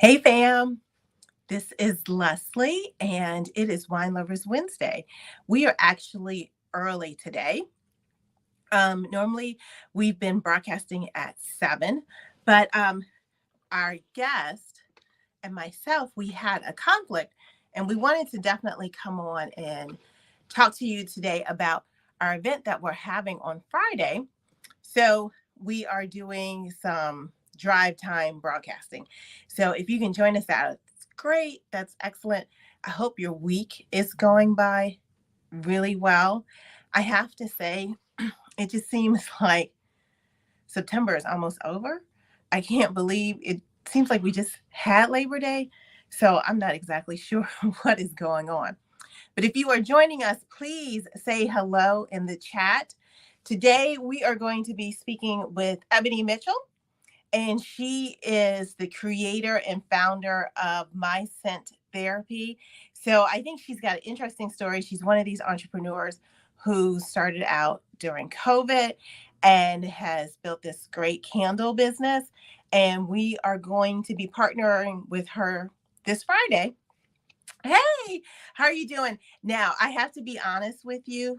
Hey fam, this is Leslie and it is Wine Lovers Wednesday. We are actually early today. Normally we've been broadcasting at 7, but our guest and myself, we had a conflict and we wanted to definitely come on and talk to you today about our event that we're having on Friday. So we are doing some drive time broadcasting. So if you can join us out, it's great. That's excellent. I hope your week is going by really well. I have to say, it just seems like September is almost over. I can't believe it seems like we just had Labor Day. So I'm not exactly sure what is going on. But if you are joining us, please say hello in the chat. Today, we are going to be speaking with Ebonie Mitchell, and she is the creator and founder of My Scent Therapy. So I think she's got an interesting story. She's one of these entrepreneurs who started out during COVID and has built this great candle business. And we are going to be partnering with her this Friday. Hey, how are you doing? Now, I have to be honest with you.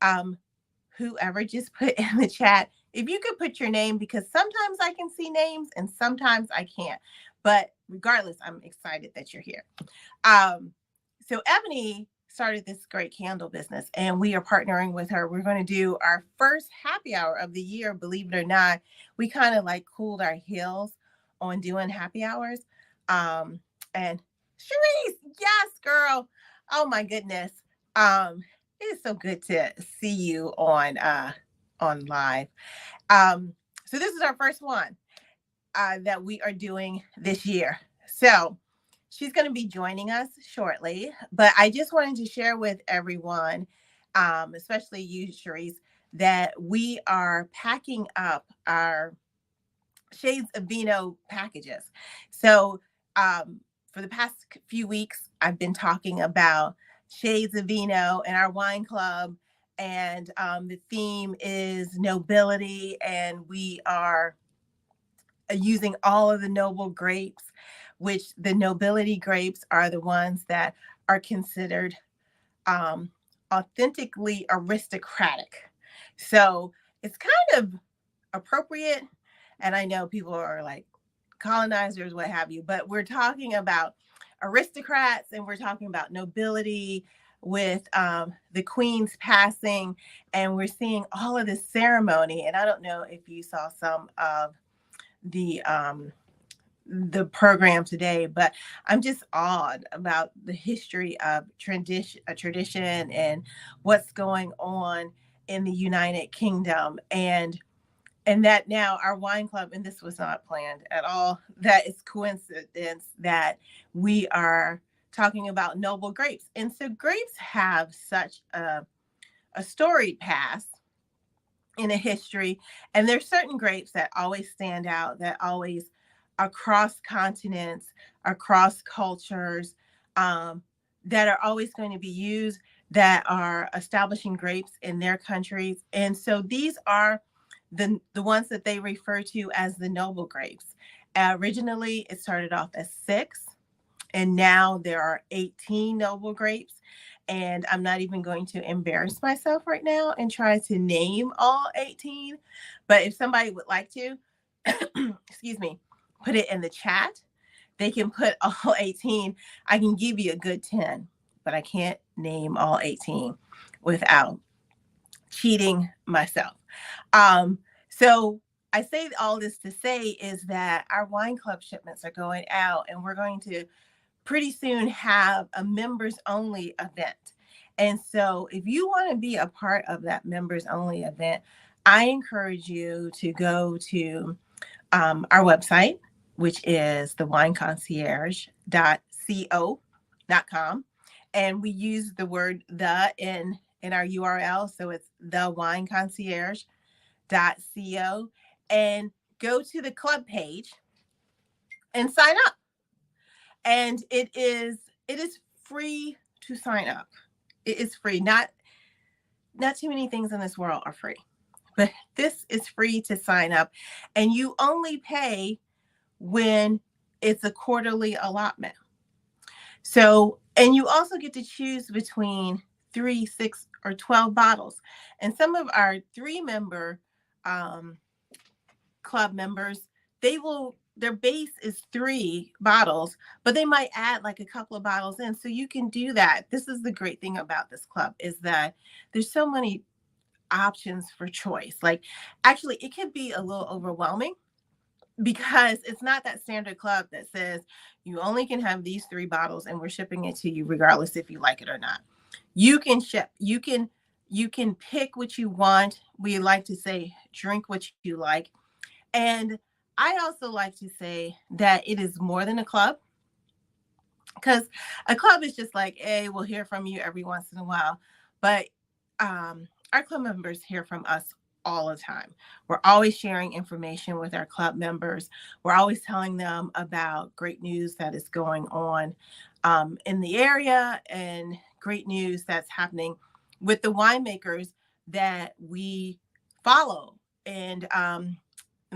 Um, Whoever just put in the chat, if you could put your name, because sometimes I can see names and sometimes I can't. But regardless, I'm excited that you're here. Um, so Ebony started this great candle business and we are partnering with her. We're going to do our first happy hour of the year, believe it or not. We kind of like cooled our heels on doing happy hours. And Cherise, yes, girl. Oh my goodness. It is so good to see you on live. So this is our first one that we are doing this year. So she's going to be joining us shortly, but I just wanted to share with everyone, especially you, Cherise, that we are packing up our Shades of Vino packages. So for the past few weeks, I've been talking about Shades of Vino and our wine club. And the theme is nobility. And we are using all of the noble grapes, which the nobility grapes are the ones that are considered um, authentically aristocratic. So it's kind of appropriate. And I know people are like colonizers, what have you, but we're talking about aristocrats and we're talking about nobility with the queen's passing. And we're seeing all of this ceremony. And I don't know if you saw some of the um, the program today, but I'm just awed about the history of tradition and what's going on in the United Kingdom. And that now our wine club, and this was not planned at all, that is coincidence that we are talking about noble grapes. And so grapes have such a storied past in a history. And there's certain grapes that always stand out, that always across continents, across cultures, um, that are always going to be used, that are establishing grapes in their countries. And so these are the ones that they refer to as the noble grapes. Originally, it started off as 6, and now there are 18 noble grapes. And I'm not even going to embarrass myself right now and try to name all 18. But if somebody would like to, excuse me, put it in the chat. They can put all 18. I can give you a good 10, but I can't name all 18 without cheating myself. So I say all this to say is that our wine club shipments are going out and we're going to pretty soon have a members only event. And so if you want to be a part of that members only event, I encourage you to go to our website, which is thewineconcierge.co.com. And we use the word the in our URL. So it's thewineconcierge.co, and go to the club page and sign up. And it is free to sign up. It is free. Not too many things in this world are free, but this is free to sign up, and you only pay when it's a quarterly allotment. So, and you also get to choose between 3, 6, or 12 bottles. And some of our 3-member um, club members, their base is 3 bottles, but they might add like a couple of bottles in. So you can do that. This is the great thing about this club, is that there's so many options for choice. Like, actually, it can be a little overwhelming because it's not that standard club that says you only can have these 3 bottles and we're shipping it to you regardless if you like it or not. You can ship, you can pick what you want. We like to say drink what you like. And I also like to say that it is more than a club, because a club is just like, hey, we'll hear from you every once in a while. But our club members hear from us all the time. We're always sharing information with our club members. We're always telling them about great news that is going on in the area, and great news that's happening with the winemakers that we follow. And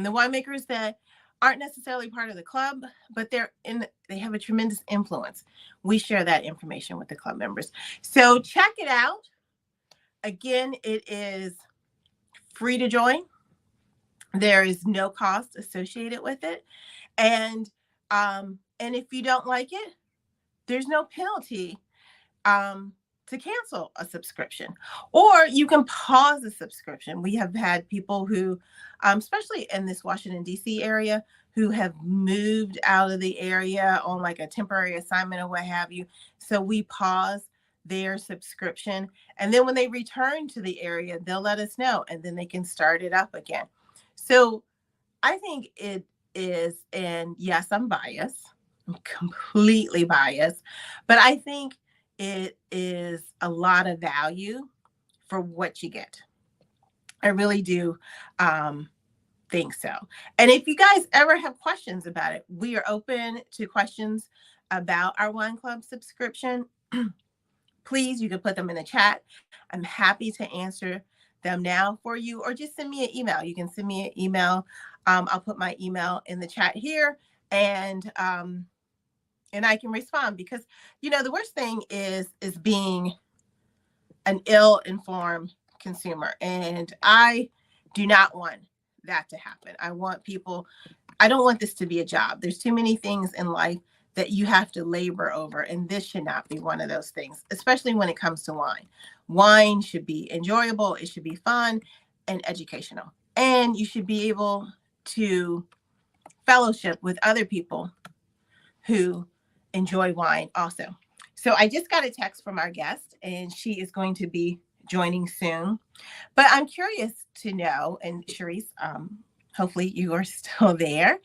the winemakers that aren't necessarily part of the club, but they have a tremendous influence. We share that information with the club members. So check it out. Again, it is free to join. There is no cost associated with it. And if you don't like it, there's no penalty to cancel a subscription, or you can pause a subscription. We have had people who, especially in this Washington, D.C. area, who have moved out of the area on like a temporary assignment or what have you. So we pause their subscription. And then when they return to the area, they'll let us know, and then they can start it up again. So I think it is, and yes, I'm biased. I'm completely biased, but I think it is a lot of value for what you get. I really do think so. And if you guys ever have questions about it, we are open to questions about our wine club subscription. Please, you can put them in the chat. I'm happy to answer them now for you, or just send me an email. You can send me an email. I'll put my email in the chat here, and I can respond, because the worst thing is being an ill-informed consumer, and I do not want that to happen. I don't want this to be a job. There's too many things in life that you have to labor over, and this should not be one of those things, especially when it comes to wine. Wine should be enjoyable, it should be fun and educational, and you should be able to fellowship with other people who enjoy wine also. So I just got a text from our guest, and she is going to be joining soon. But I'm curious to know, and Charisse, hopefully you are still there.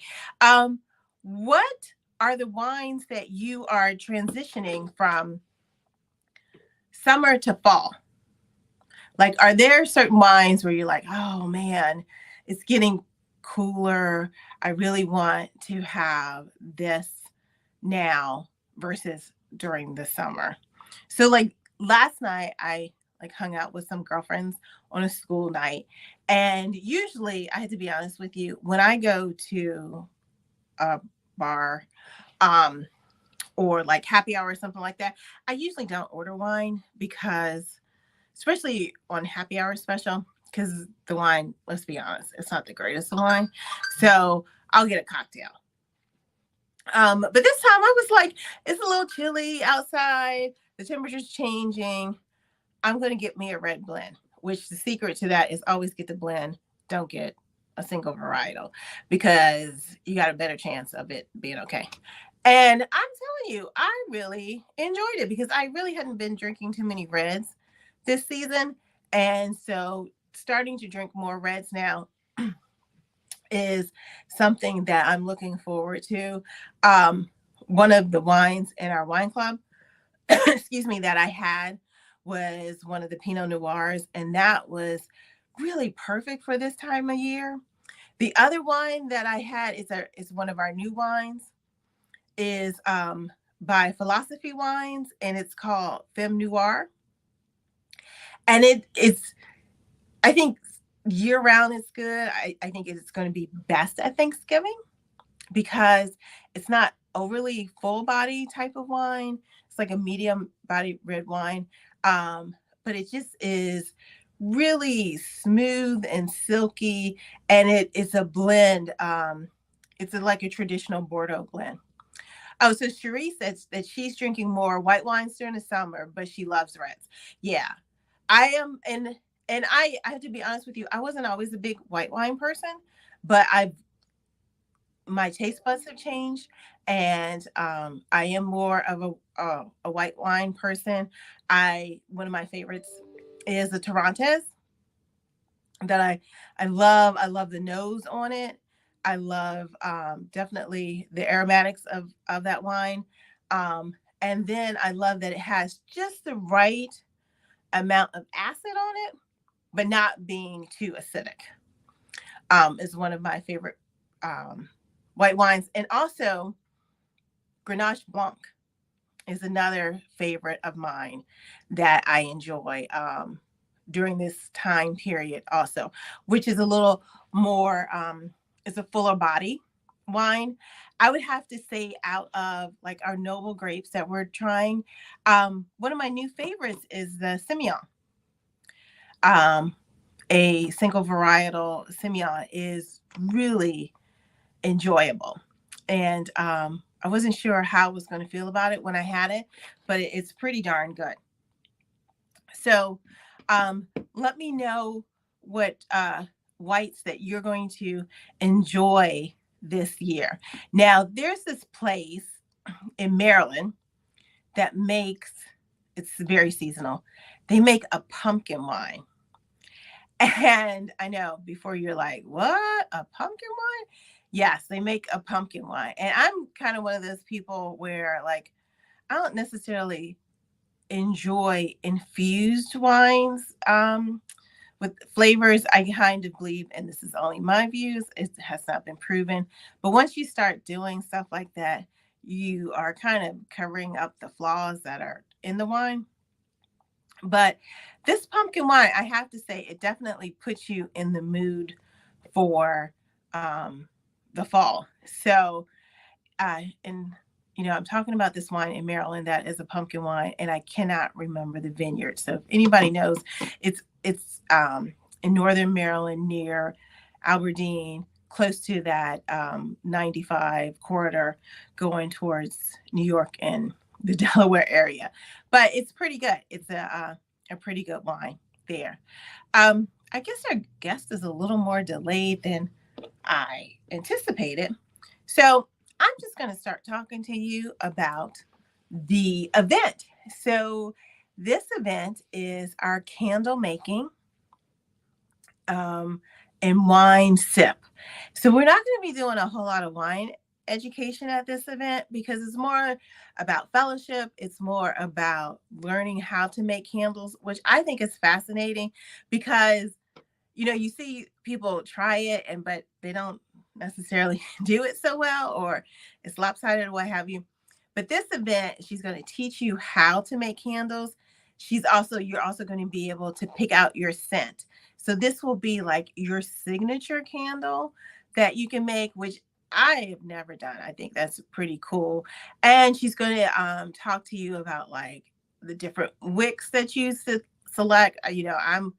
What are the wines that you are transitioning from summer to fall? Like, are there certain wines where you're like, oh man, it's getting cooler, I really want to have this now versus during the summer? So like last night, I like hung out with some girlfriends on a school night, and usually, I had to be honest with you, when I go to a bar or like happy hour or something like that, I usually don't order wine, because especially on happy hour special, because the wine, let's be honest, it's not the greatest of wine. So I'll get a cocktail. But this time I was like, it's a little chilly outside, the temperature's changing, I'm going to get me a red blend, which the secret to that is always get the blend. Don't get a single varietal, because you got a better chance of it being okay. And I'm telling you, I really enjoyed it, because I really hadn't been drinking too many reds this season. And so starting to drink more reds now is something that I'm looking forward to. One of the wines in our wine club, excuse me, that I had was one of the Pinot Noirs, and that was really perfect for this time of year. The other wine that I had is one of our new wines, is by Philosophy Wines, and it's called Femme Noir. And it's, I think year round it's good. I think it's going to be best at Thanksgiving. because it's not overly full body type of wine. It's like a medium body red wine. Um, but it just is really smooth and silky. And it's a blend. Like a traditional Bordeaux blend. Oh, so Cherie says that she's drinking more white wines during the summer, but she loves reds. Yeah, I am, and I have to be honest with you. I wasn't always a big white wine person, but I my taste buds have changed, and I am more of a white wine person. I One of my favorites is the Torontes that I love the nose on it. I love definitely the aromatics of that wine. And then I love that it has just the right amount of acid on it, but not being too acidic. Is one of my favorite um, white wines. And also Grenache Blanc is another favorite of mine that I enjoy during this time period also, which is a little more, it's a fuller body wine. I would have to say out of like our noble grapes that we're trying, one of my new favorites is the Semillon. Um, a single varietal Semillon is really enjoyable. And I wasn't sure how I was going to feel about it when I had it, but it's pretty darn good. So let me know what whites that you're going to enjoy this year. Now, there's this place in Maryland that makes, it's very seasonal, they make a pumpkin wine. And I know before you're like, what? A pumpkin wine? Yes, they make a pumpkin wine. And I'm kind of one of those people where, like, I don't necessarily enjoy infused wines with flavors. I kind of believe, and this is only my views, it has not been proven. But once you start doing stuff like that, you are kind of covering up the flaws that are in the wine. But this pumpkin wine, I have to say, it definitely puts you in the mood for the fall. So, and I'm talking about this wine in Maryland that is a pumpkin wine, and I cannot remember the vineyard. So, if anybody knows, it's in northern Maryland near Aberdeen, close to that 95 corridor going towards New York and the Delaware area. But it's pretty good. It's a pretty good wine there. I guess our guest is a little more delayed than I anticipated. So I'm just going to start talking to you about the event. So this event is our candle making um, and wine sip. So we're not going to be doing a whole lot of wine education at this event because it's more about fellowship. It's more about learning how to make candles, which I think is fascinating because you see people try it but they don't necessarily do it so well, or it's lopsided or what have you. But this event, she's going to teach you how to make candles. You're also going to be able to pick out your scent. So this will be like your signature candle that you can make, which I have never done. I think that's pretty cool. And she's going to talk to you about like the different wicks that you select. I'm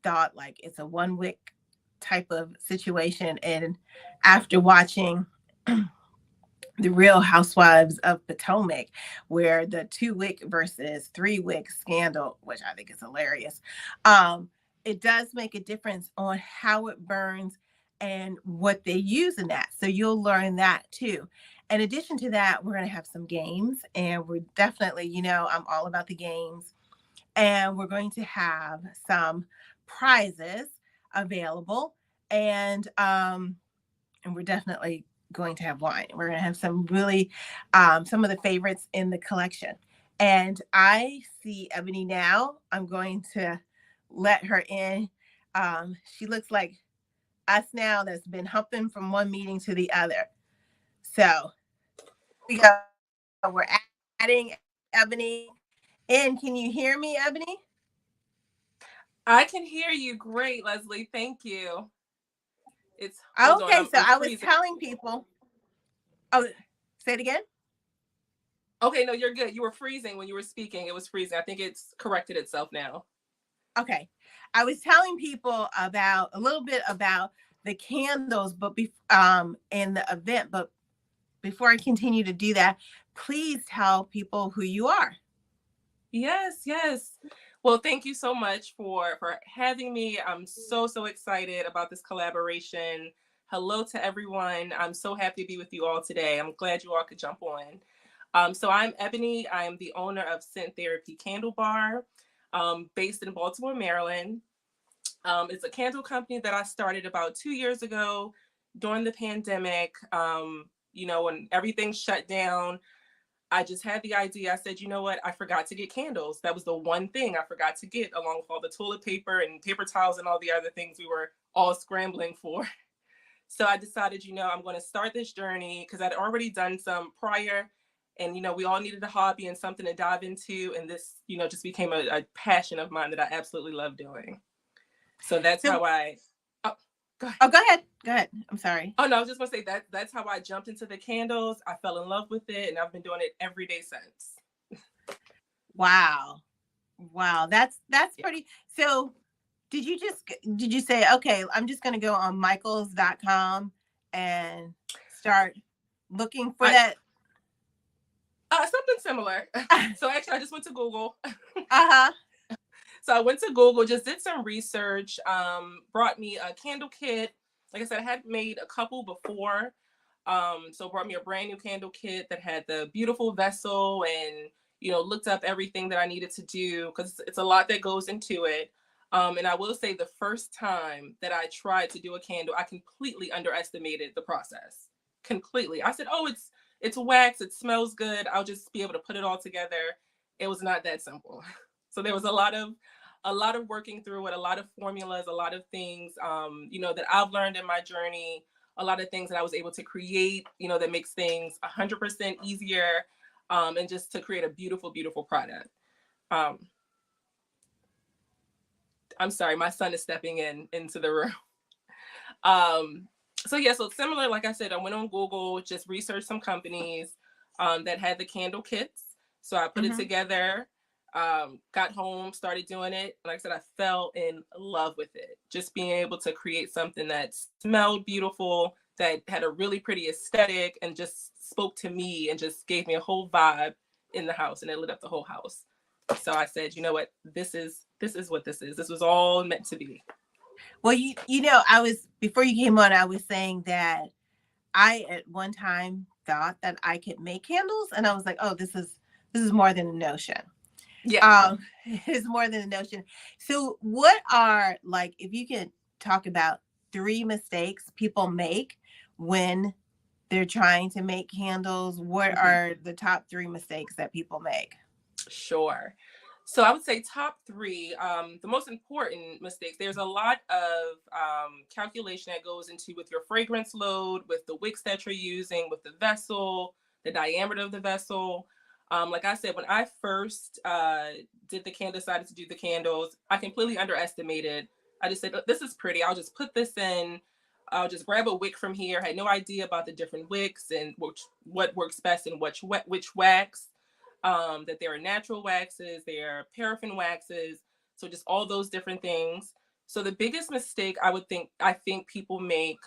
thought like it's a one wick type of situation. And after watching the Real Housewives of Potomac, where the 2 wick versus 3 wick scandal, which I think is hilarious, it does make a difference on how it burns and what they use in that. So you'll learn that too. In addition to that, we're going to have some games, and we're definitely, I'm all about the games, and we're going to have some prizes available, and we're definitely going to have wine. We're going to have some really some of the favorites in the collection. And I see Ebonie now. I'm going to let her in. She looks like us now that's been humping from one meeting to the other. So we go. We're adding Ebonie in. Can you hear me, Ebonie? I can hear you great, Leslie. Thank you. Hold on, Okay, I'm so I was freezing. telling people. Oh, say it again. Okay, no, you're good. You were freezing when you were speaking. It was freezing. I think it's corrected itself now. Okay. I was telling people about a little bit about the candles, but in the event. But before I continue to do that, please tell people who you are. Yes, yes. Well, thank you so much for having me. I'm so excited about this collaboration. Hello to everyone. I'm so happy to be with you all today. I'm glad you all could jump on. So I'm Ebonie. I'm the owner of Scent Therapy Candle Bar, based in Baltimore, Maryland. It's a candle company that I started about 2 years ago during the pandemic. When everything shut down, I just had the idea. I said, you know what? I forgot to get candles. That was the one thing I forgot to get, along with all the toilet paper and paper towels and all the other things we were all scrambling for. So I decided, I'm going to start this journey because I'd already done some prior. And, we all needed a hobby and something to dive into. And this, just became a passion of mine that I absolutely love doing. So that's So, how I. Oh, go ahead. oh, go ahead. Go ahead. I'm sorry. Oh no, I was just gonna say that's how I jumped into the candles. I fell in love with it, and I've been doing it every day since. Wow. Wow. That's Yeah. pretty. So, did you say, okay, I'm just going to go on michaels.com and start looking for I that? Something similar. So actually, I just went to Google. Uh-huh. So I went to Google, just did some research, brought me a candle kit. Like I said, I had made a couple before. So brought me a brand new candle kit that had the beautiful vessel and, looked up everything that I needed to do because it's a lot that goes into it. And I will say the first time that I tried to do a candle, I completely underestimated the process. Completely. I said, oh, it's wax, it smells good. I'll just be able to put it all together. It was not that simple. So there was a lot of working through it, a lot of formulas, a lot of things, that I've learned in my journey, a lot of things that I was able to create, that makes things 100% easier, and just to create a beautiful, beautiful product. Um, I'm sorry, my son is stepping into the room. Um, so yeah, so similar, like I said, I went on Google, just researched some companies that had the candle kits. So I put it Mm-hmm. together, got home, started doing it. Like I said, I fell in love with it. Just being able to create something that smelled beautiful, that had a really pretty aesthetic, and just spoke to me and just gave me a whole vibe in the house, and it lit up the whole house. So I said, you know what, this is what this is. This was all meant to be. Well, I was before you came on, I was saying that I at one time thought that I could make candles, and I was like, oh, this is more than a notion. Yeah. It's more than a notion. So, what are, like, if you could talk about three mistakes people make when they're trying to make candles, what Mhm. are the top three mistakes that people make? Sure. So I would say top three, the most important mistakes. There's a lot of calculation that goes into with your fragrance load, with the wicks that you're using, with the vessel, the diameter of the vessel. Like I said, when I first decided to do the candles, I completely underestimated. I just said, this is pretty. I'll just put this in. I'll just grab a wick from here. I had no idea about the different wicks and what works best in which wax, that there are natural waxes, there are paraffin waxes, so just all those different things. So the biggest mistake I think people make,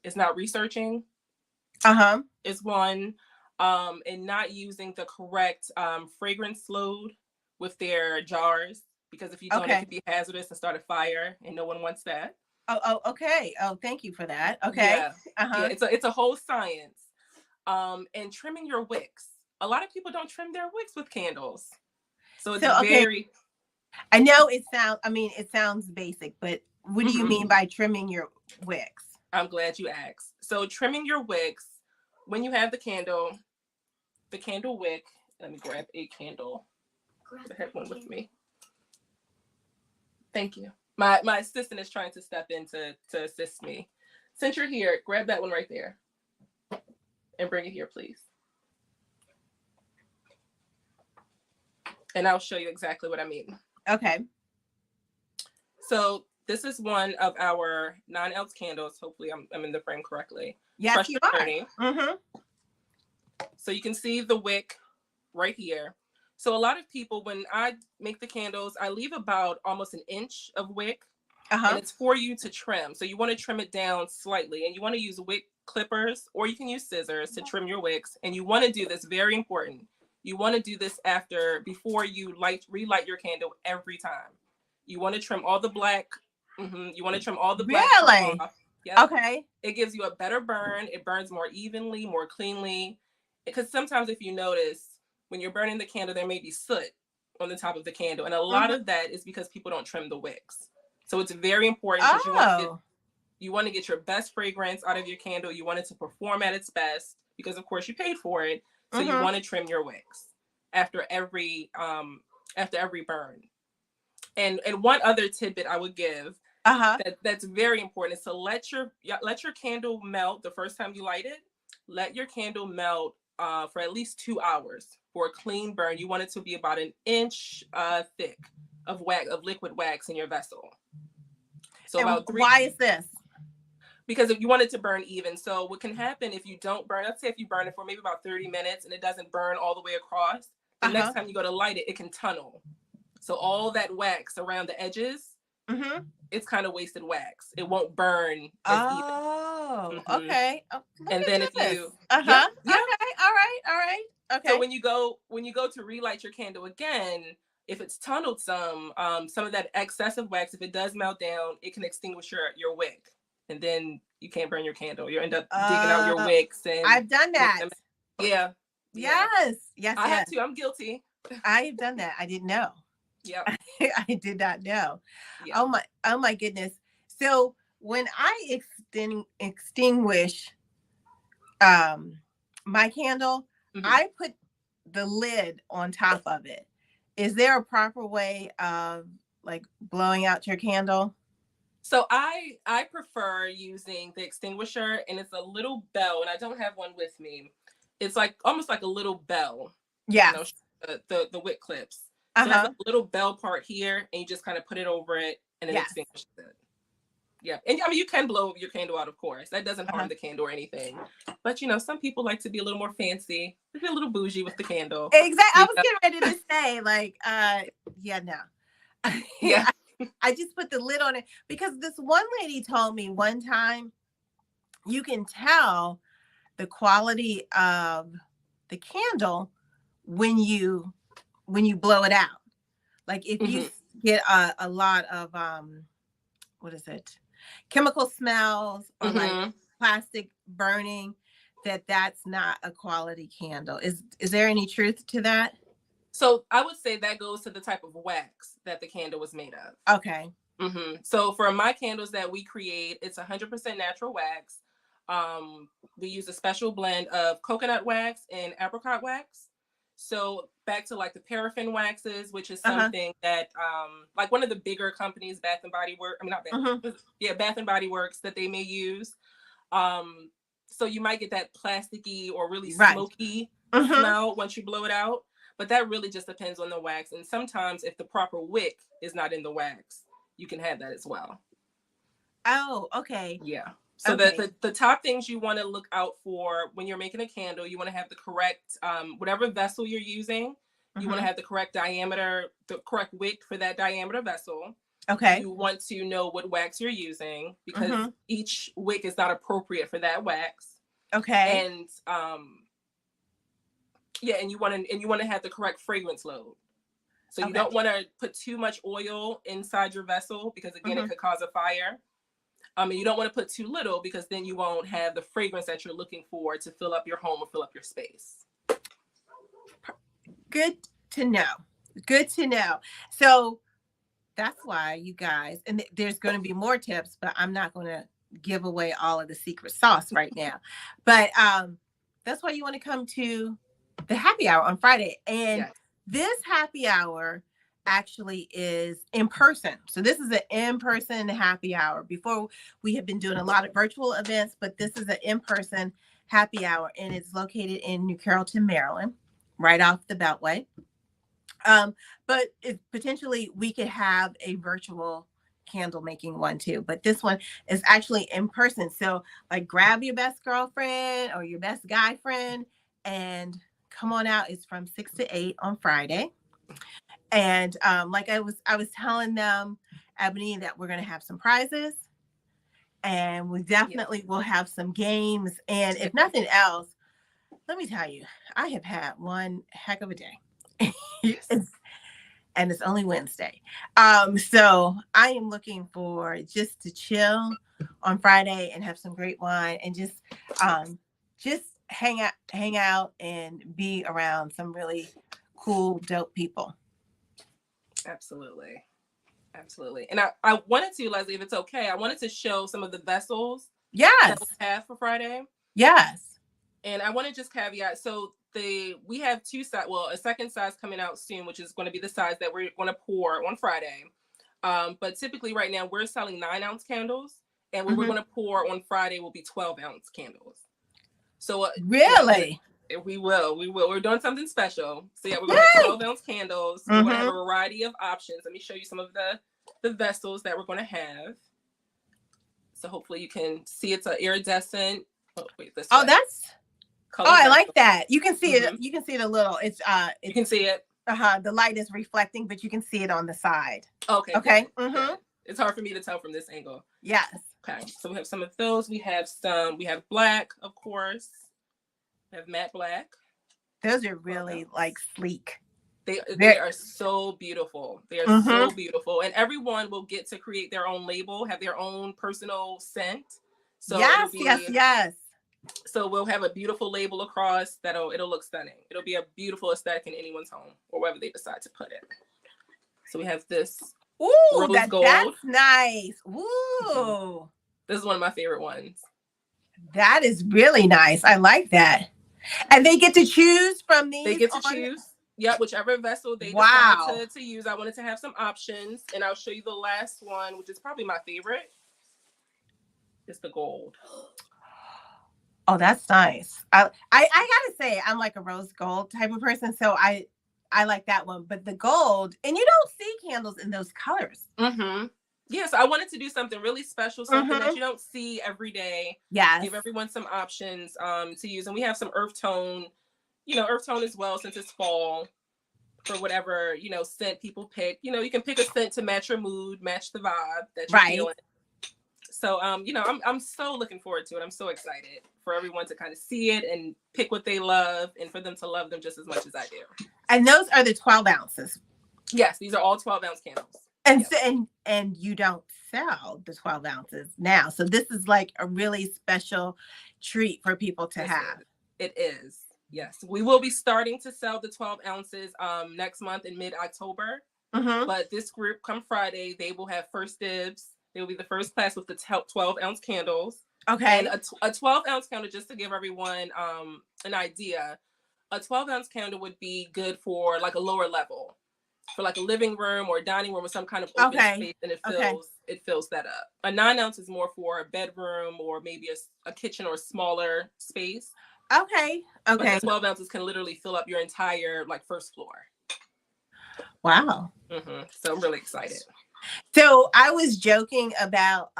is not researching Uh-huh. is one, and not using the correct fragrance load with their jars, because if you don't, it Okay. could be hazardous and start a fire, and no one wants that. Oh, okay. Oh, thank you for that. Okay. Yeah, yeah, Uh-huh. it's a whole science. And trimming your wicks. A lot of people don't trim their wicks with candles. So it's So, okay, very. I know it sounds basic, but what do you Mhm. mean by trimming your wicks? I'm glad you asked. So trimming your wicks, when you have the candle wick. Let me grab a candle. I have one with me. Thank you. My assistant is trying to step in to assist me. Since you're here, grab that one right there and bring it here, please. And I'll show you exactly what I mean. Okay. So this is one of our 9 ounce candles. Hopefully I'm in the frame correctly. Yes, Pressure you are. Journey. Mm-hmm. So you can see the wick right here. So a lot of people, when I make the candles, I leave about almost an inch of wick, and Uh-huh. it's for you to trim. So you want to trim it down slightly, and you want to use wick clippers, or you can use scissors to trim your wicks. And you want to do this, very important. You want to do this before you relight your candle every time. You want to trim all the black. You want to trim all the black part Really? off. Yep. Okay. It gives you a better burn. It burns more evenly, more cleanly. Because sometimes, if you notice, when you're burning the candle, there may be soot on the top of the candle, and a lot of that is because people don't trim the wicks. So it's very important because you want to get your best fragrance out of your candle. You want it to perform at its best because, of course, you paid for it. So you want to trim your wicks after every burn. And one other tidbit I would give that's very important is to let your candle melt the first time you light it. Let your candle melt for at least 2 hours for a clean burn. You want it to be about an inch thick of liquid wax in your vessel. So and about 3. Why is this? Because if you want it to burn even. So what can happen if you don't burn, let's say if you burn it for maybe about 30 minutes and it doesn't burn all the way across, the next time you go to light it, it can tunnel. So all that wax around the edges, it's kind of wasted wax. It won't burn as even. Okay. Oh, and then if you Okay. All right. Okay. So when you go to relight your candle again, if it's tunneled some of that excessive wax, if it does melt down, it can extinguish your wick, and then you can't burn your candle. You end up digging out your wicks. And I've done that. Yeah. Yes. I have to. I'm guilty. I've done that. I didn't know. Yeah. I did not know. Yeah. Oh my goodness. So when I extinguish my candle, I put the lid on top of it. Is there a proper way of like blowing out your candle? So I prefer using the extinguisher, and it's a little bell, and I don't have one with me. It's like almost like a little bell. Yeah. You know, the wick clips. So there's a little bell part here, and you just kind of put it over it, and it extinguishes it. Yeah, and I mean you can blow your candle out, of course. That doesn't harm the candle or anything. But some people like to be a little more fancy, be a little bougie with the candle. Exactly. I was getting ready to say, like, no. Yeah. I just put the lid on it because this one lady told me one time you can tell the quality of the candle when you blow it out. Like if you get a lot of what is it? Chemical smells or like plastic burning, that's not a quality candle. Is there any truth to that? So I would say that goes to the type of wax that the candle was made of. Okay. So for my candles that we create, it's 100% natural wax. We use a special blend of coconut wax and apricot wax. So back to like the paraffin waxes, which is something that like one of the bigger companies, Bath and Body Works, Bath and Body Works, that they may use. So you might get that plasticky or really smoky smell once you blow it out. But that really just depends on the wax. And sometimes if the proper wick is not in the wax, you can have that as well. Oh, okay. Yeah. So the top things you want to look out for when you're making a candle, you want to have the correct, whatever vessel you're using, you want to have the correct diameter, the correct wick for that diameter vessel. Okay. You want to know what wax you're using because each wick is not appropriate for that wax. Okay. And and you want to have the correct fragrance load. So you don't want to put too much oil inside your vessel because again it could cause a fire. And you don't want to put too little because then you won't have the fragrance that you're looking for to fill up your home or fill up your space. Good to know. So that's why you guys, and there's going to be more tips, but I'm not going to give away all of the secret sauce right now. But that's why you want to come to the happy hour on Friday. And this happy hour actually is in person. So this is an in-person happy hour. Before we have been doing a lot of virtual events, but this is an in-person happy hour, and it's located in New Carrollton, Maryland, right off the Beltway. But potentially we could have a virtual candle making one too, but this one is actually in person. So like grab your best girlfriend or your best guy friend and come on out. It's from 6 to 8 on Friday. And like I was telling them, Ebony, that we're going to have some prizes, and we Yeah. definitely will have some games. And Yeah. if nothing else, let me tell you, I have had one heck of a day. Yes. And it's only Wednesday. So I am looking for just to chill on Friday and have some great wine and just hang out and be around some really cool, dope people. Absolutely. Absolutely. And I wanted to, Leslie, if it's okay, I wanted to show some of the vessels that we Yes. have for Friday. Yes. And I want to just caveat, so we have two size, well, a second size coming out soon, which is going to be the size that we're going to pour on Friday. But typically right now we're selling 9-ounce candles, and what we're Mm-hmm. going to pour on Friday will be 12-ounce candles. So Really? we will. We're doing something special. So yeah, we're gonna have Yay! 12-ounce candles. We're gonna have a Mm-hmm. variety of options. Let me show you some of the vessels that we're gonna have. So hopefully you can see it's an iridescent. Oh wait, this Oh, way. that's. Oh, Color I vessel. like that. You can see it. Mm-hmm. You can see it a little. It's You can see it. the light is reflecting, but you can see it on the side. Okay, Okay. good. Mm-hmm. Good. It's hard for me to tell from this angle. Yes. Okay, so we have some of those. We have black, of course. We have matte black. Those are really like sleek. They are so beautiful. They are Mm-hmm. so beautiful, and everyone will get to create their own label, have their own personal scent. So Yes, yes, yes. so we'll have a beautiful label across it'll look stunning. It'll be a beautiful aesthetic in anyone's home or wherever they decide to put it. So we have this Ooh, rose gold. that's nice. Ooh. Mm-hmm. This is one of my favorite ones. That is really nice. I like that. And they get to choose from these. They get to choose. Yep, whichever vessel they decide to use. I wanted to have some options, and I'll show you the last one, which is probably my favorite. It's the gold. Oh, that's nice. I gotta say, I'm like a rose gold type of person, so I like that one. But the gold, and you don't see candles in those colors. Mm-hmm. Yeah, so I wanted to do something really special, something that you don't see every day. Yes. Give everyone some options to use. And we have some earth tone as well, since it's fall, for whatever, scent people pick. You can pick a scent to match your mood, match the vibe that you're feeling. So, I'm so looking forward to it. I'm so excited for everyone to kind of see it and pick what they love, and for them to love them just as much as I do. And those are the 12 ounces. Yes, these are all 12-ounce candles. And so, and you don't sell the 12 ounces now. So this is like a really special treat for people to have. It is. Yes. We will be starting to sell the 12 ounces next month in mid-October. Mm-hmm. But this group, come Friday, they will have first dibs. They will be the first class with the 12-ounce candles. Okay. And a 12-ounce candle, just to give everyone an idea, a 12-ounce candle would be good for like a lower level, for like a living room or a dining room or some kind of open space, and it fills that up. A 9-ounce is more for a bedroom or maybe a kitchen or a smaller space. Okay. But the 12 ounces can literally fill up your entire first floor. Wow. Mm-hmm. So I'm really excited. So I was joking about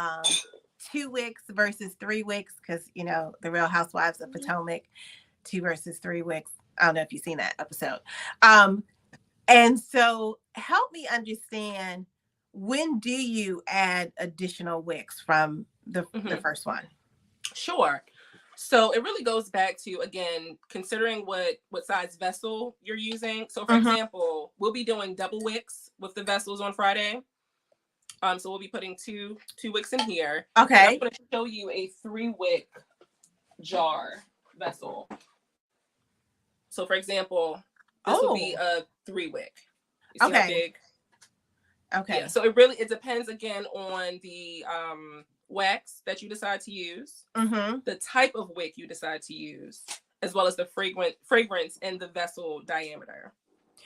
2 wicks versus 3 wicks, because the Real Housewives of Potomac, 2 versus 3 wicks. I don't know if you've seen that episode. And so help me understand, when do you add additional wicks from the first one? Sure. So it really goes back to, again, considering what size vessel you're using. So for example, we'll be doing double wicks with the vessels on Friday. So we'll be putting two wicks in here. Okay. And I'm going to show you a 3-wick jar vessel. So for example, this will be a 3-wick. You see how big? Okay. Yeah, so it depends again on the wax that you decide to use, the type of wick you decide to use, as well as the fragrance and the vessel diameter.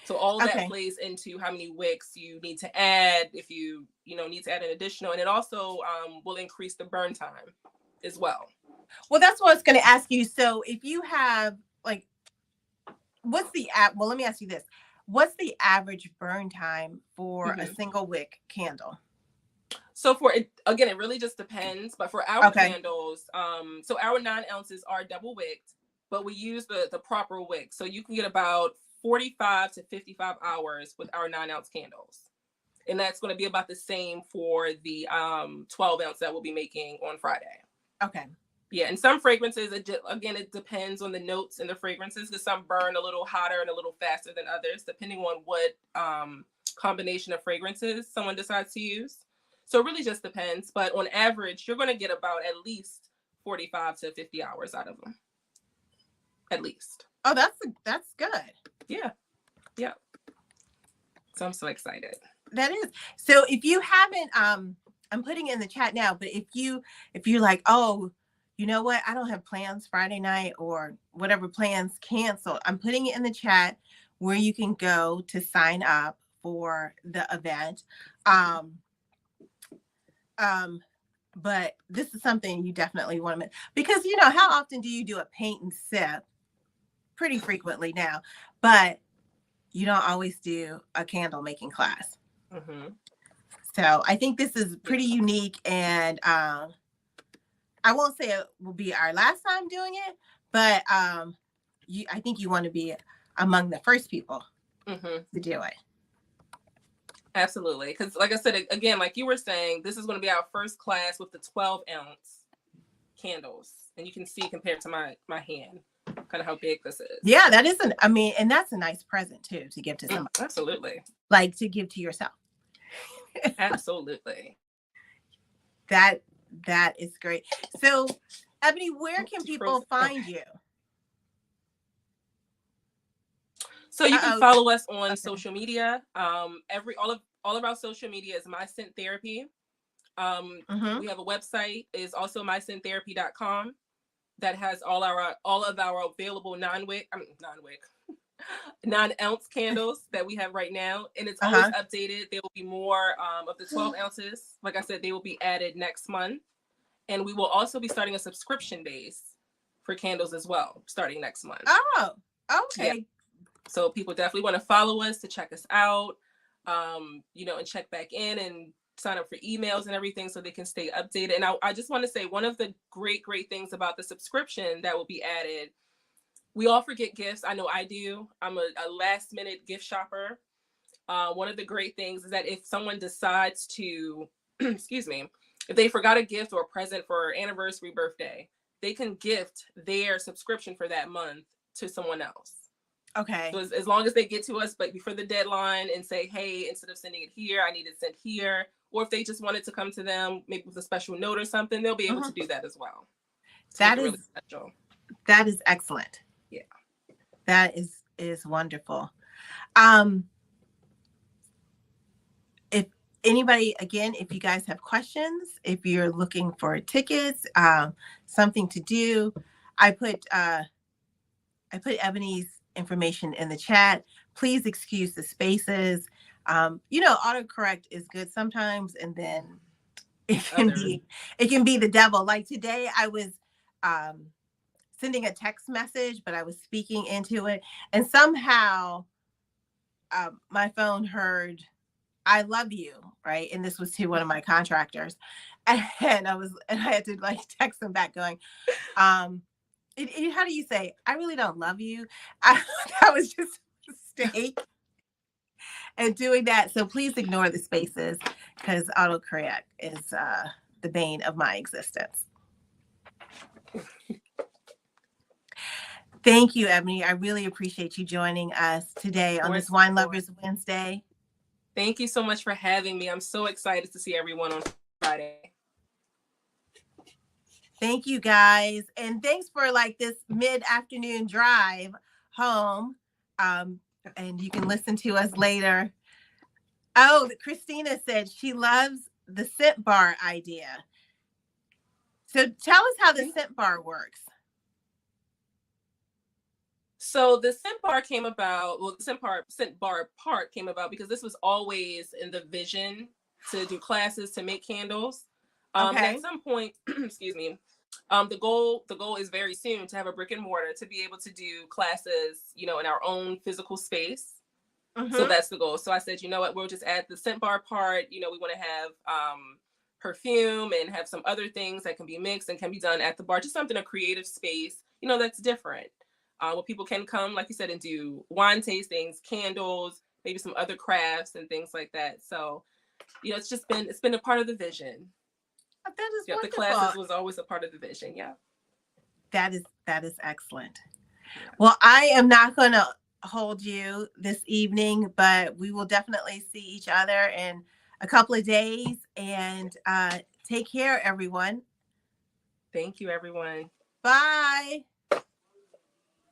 So all that plays into how many wicks you need to add, if you need to add an additional, and it also will increase the burn time as well. Well, that's what I was going to ask you. So if you have well, let me ask you this. What's the average burn time for a single wick candle? So for it, again, it really just depends. But for our candles, so our 9 ounces are double wicked, but we use the proper wick. So you can get about 45 to 55 hours with our 9-ounce candles. And that's going to be about the same for the 12-ounce that we'll be making on Friday. Okay. Yeah, and some fragrances, again, it depends on the notes and the fragrances, because some burn a little hotter and a little faster than others, depending on what combination of fragrances someone decides to use. So it really just depends. But on average, you're going to get about at least 45 to 50 hours out of them. At least. Oh, that's good. Yeah. Yeah. So I'm so excited. That is. So if you haven't, I'm putting it in the chat now, but if you're like, oh, you know what, I don't have plans Friday night or whatever, plans canceled, I'm putting it in the chat where you can go to sign up for the event. But this is something you definitely want to, because how often do you do a paint and sip? Pretty frequently now, but you don't always do a candle making class. Mm-hmm. So I think this is pretty unique, and I won't say it will be our last time doing it, but I think you want to be among the first people to do it. Absolutely. Because like I said, again, like you were saying, this is going to be our first class with the 12-ounce candles. And you can see compared to my hand, kind of how big this is. Yeah, that is and that's a nice present too, to give to somebody. Absolutely. Like to give to yourself. Absolutely. That is great. So, Ebonie, where can people find you? So you can follow us on social media. All of our social media is My Scent Therapy. We have a website, is also myscenttherapy.com, that has all of our available 9-ounce candles that we have right now, and it's always updated. There will be more of the 12 ounces. Like I said, they will be added next month, and we will also be starting a subscription base for candles as well, starting next month. Oh, okay. Yeah. So people definitely want to follow us to check us out, and check back in and sign up for emails and everything so they can stay updated. And I just want to say, one of the great things about the subscription that will be added, we all forget gifts. I know I do. I'm a last minute gift shopper. One of the great things is that if someone decides to, excuse me, if they forgot a gift or a present for anniversary, birthday, they can gift their subscription for that month to someone else. Okay. So as long as they get to us, but before the deadline, and say, hey, instead of sending it here, I need it sent here. Or if they just wanted to come to them, maybe with a special note or something, they'll be able to do that as well. That is really special. That is excellent. Yeah. That is wonderful. If anybody, again, if you guys have questions, if you're looking for tickets, something to do, I put Ebonie's information in the chat. Please excuse the spaces. Autocorrect is good sometimes, and then it can be the devil. Like today, I was sending a text message, but I was speaking into it, and somehow my phone heard "I love you," right? And this was to one of my contractors, and I had to text them back going, how do you say, I really don't love you? That was just a mistake. And doing that, so please ignore the spaces, because autocorrect is the bane of my existence. Thank you, Ebonie. I really appreciate you joining us today on this Wine Lovers Wednesday. Thank you so much for having me. I'm so excited to see everyone on Friday. Thank you, guys. And thanks for this mid-afternoon drive home. And you can listen to us later. Oh, Christina said she loves the scent bar idea. So tell us how the scent bar works. So the scent bar came about, the scent bar part came about because this was always in the vision to do classes to make candles. And at some point, excuse me, the goal is very soon to have a brick and mortar to be able to do classes, in our own physical space. So that's the goal. So I said, you know what, we'll just add the scent bar part. We want to have perfume and have some other things that can be mixed and can be done at the bar, just something, a creative space, that's different. where people can come, like you said, and do wine tastings, candles, maybe some other crafts and things like that. So, it's been a part of the vision. Oh, that is Yeah, the wonderful. classes was always a part of the vision. Yeah. That is excellent. Yeah. Well, I am not going to hold you this evening, but we will definitely see each other in a couple of days. And take care, everyone. Thank you, everyone. Bye.